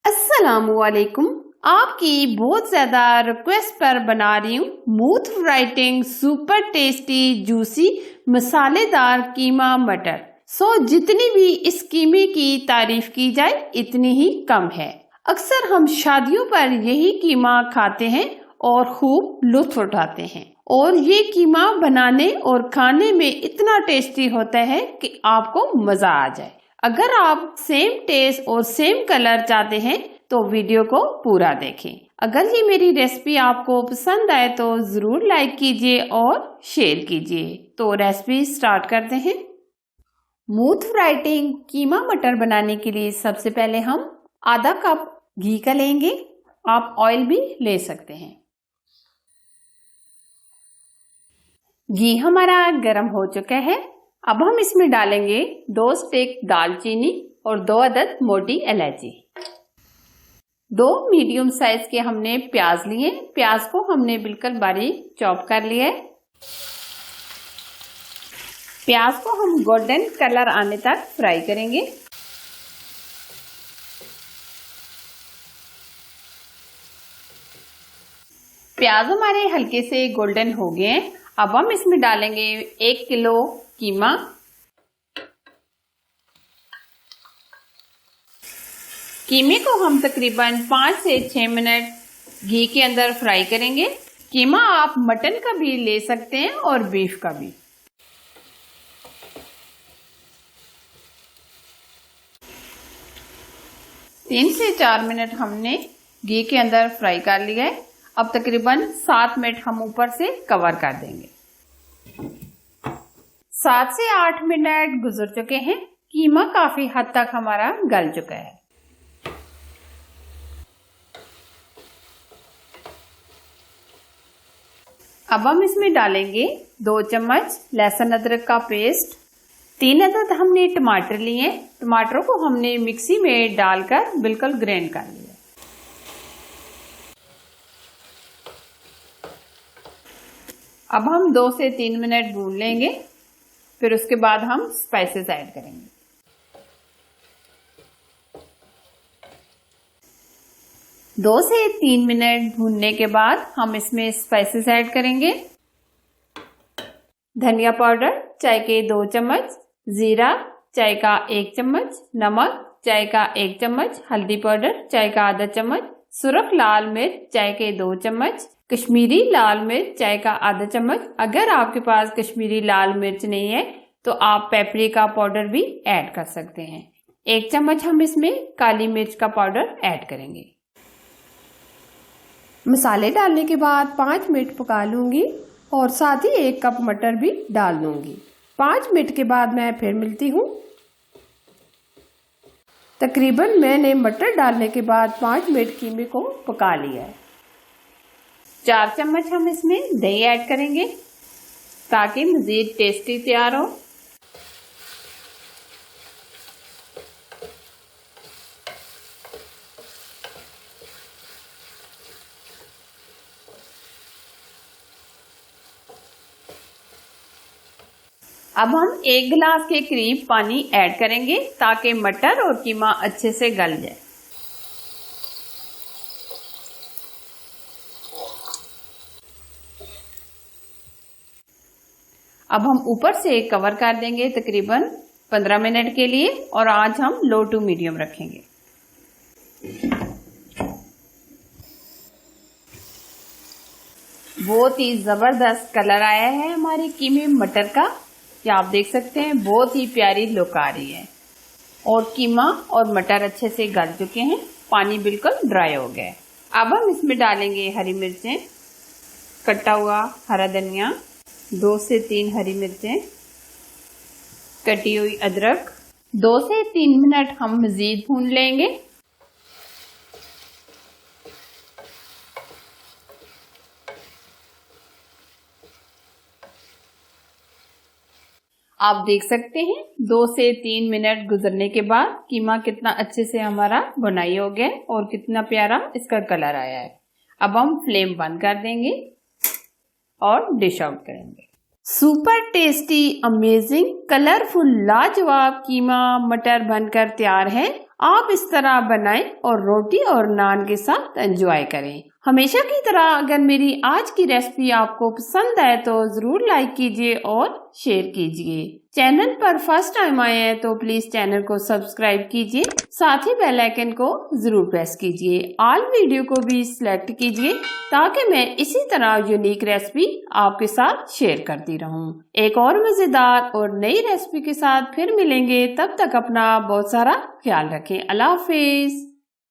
अस्सलामुअलैकुम। आपकी बहुत ज़्यादा रिक्वेस्ट पर बना रही हूँ मूथ राइटिंग सुपर टेस्टी जूसी मसालेदार कीमा मटर। जितनी भी इस कीमे की तारीफ की जाए इतनी ही कम है। अक्सर हम शादियों पर यही कीमा खाते हैं और खूब लुत्फ उठाते हैं और ये कीमा बनाने और खाने में इतना टेस्टी होता है कि आपको मजा आ जाए। अगर आप सेम टेस्ट और सेम कलर चाहते हैं तो वीडियो को पूरा देखें। अगर ये मेरी रेसिपी आपको पसंद आए तो जरूर लाइक कीजिए और शेयर कीजिए। तो रेसिपी स्टार्ट करते हैं। मूथ राइटिंग कीमा मटर बनाने के लिए सबसे पहले हम आधा कप घी का लेंगे। आप ऑयल भी ले सकते हैं। घी हमारा गर्म हो चुका है। अब हम इसमें डालेंगे 2 स्टिक दालचीनी और 2 अदद मोटी इलायची। 2 मीडियम साइज के हमने प्याज लिए। प्याज को हमने बिल्कुल बारीक चॉप कर लिया है। प्याज को हम गोल्डन कलर आने तक फ्राई करेंगे। प्याज हमारे हल्के से गोल्डन हो गए हैं। अब हम इसमें डालेंगे 1 किलो कीमा। कीमे को हम तकरीबन 5 से 6 मिनट घी के अंदर फ्राई करेंगे। कीमा आप मटन का भी ले सकते हैं और बीफ का भी। तीन से 4 मिनट हमने घी के अंदर फ्राई कर लिया है। अब तकरीबन 7 मिनट हम ऊपर से कवर कर देंगे। 7 से 8 मिनट गुजर चुके हैं। कीमा काफी हद तक हमारा गल चुका है। अब हम इसमें डालेंगे 2 चम्मच लहसुन अदरक का पेस्ट। 3 अदद हमने टमाटर लिए। टमाटरों को हमने मिक्सी में डालकर बिल्कुल ग्राइंड कर लिया। अब हम 2 से 3 मिनट भून लेंगे। फिर उसके बाद हम स्पाइसेस ऐड करेंगे। दो से 3 मिनट भूनने के बाद हम इसमें स्पाइसेस ऐड करेंगे। धनिया पाउडर चाय के 2 चम्मच, जीरा चाय का 1 चम्मच, नमक चाय का 1 चम्मच, हल्दी पाउडर चाय का आधा चम्मच, सुरख लाल मिर्च चाय के 2 चम्मच, कश्मीरी लाल मिर्च चाय का आधा चम्मच। अगर आपके पास कश्मीरी लाल मिर्च नहीं है तो आप पेपरिका पाउडर भी ऐड कर सकते हैं। 1 चम्मच हम इसमें काली मिर्च का पाउडर ऐड करेंगे। मसाले डालने के बाद 5 मिनट पका लूंगी और साथ ही 1 कप मटर भी डाल दूंगी। 5 मिनट के बाद मैं फिर मिलती हूँ। तकरीबन मैंने मटर डालने के बाद 5 मिनट कीमे को पका लिया है। 4 चम्मच हम इसमें दही ऐड करेंगे ताकि मज़ीद टेस्टी तैयार हो। अब हम 1 गिलास के करीब पानी ऐड करेंगे ताकि मटर और कीमा अच्छे से गल जाए। अब हम ऊपर से कवर कर देंगे तकरीबन 15 मिनट के लिए और आज हम लो टू मीडियम रखेंगे। बहुत ही जबरदस्त कलर आया है हमारे कीमे मटर का। ये आप देख सकते हैं बहुत ही प्यारी लुक आ रही है और कीमा और मटर अच्छे से गल चुके हैं। पानी बिल्कुल ड्राई हो गया है। अब हम इसमें डालेंगे हरी मिर्चें, कटा हुआ हरा धनिया, 2 से 3 हरी मिर्चें, कटी हुई अदरक। 2 से 3 मिनट हम मजीद भून लेंगे। आप देख सकते हैं 2 से 3 मिनट गुजरने के बाद कीमा कितना अच्छे से हमारा भुनाई हो गया और कितना प्यारा इसका कलर आया है। अब हम फ्लेम बंद कर देंगे और डिश आउट करेंगे। सुपर टेस्टी, अमेजिंग, कलरफुल, लाजवाब कीमा मटर बनकर तैयार है। आप इस तरह बनाएं और रोटी और नान के साथ एंजॉय करें। हमेशा की तरह अगर मेरी आज की रेसिपी आपको पसंद आए तो जरूर लाइक कीजिए और शेयर कीजिए। चैनल पर फर्स्ट टाइम आए हैं तो प्लीज चैनल को सब्सक्राइब कीजिए, साथ ही बेल आइकन को जरूर प्रेस कीजिए। ऑल वीडियो को भी सिलेक्ट कीजिए ताकि मैं इसी तरह यूनिक रेसिपी आपके साथ शेयर करती रहूं। एक और मजेदार और नई रेसिपी के साथ फिर मिलेंगे, तब तक अपना बहुत सारा ख्याल रखें। अल्लाह हाफिज।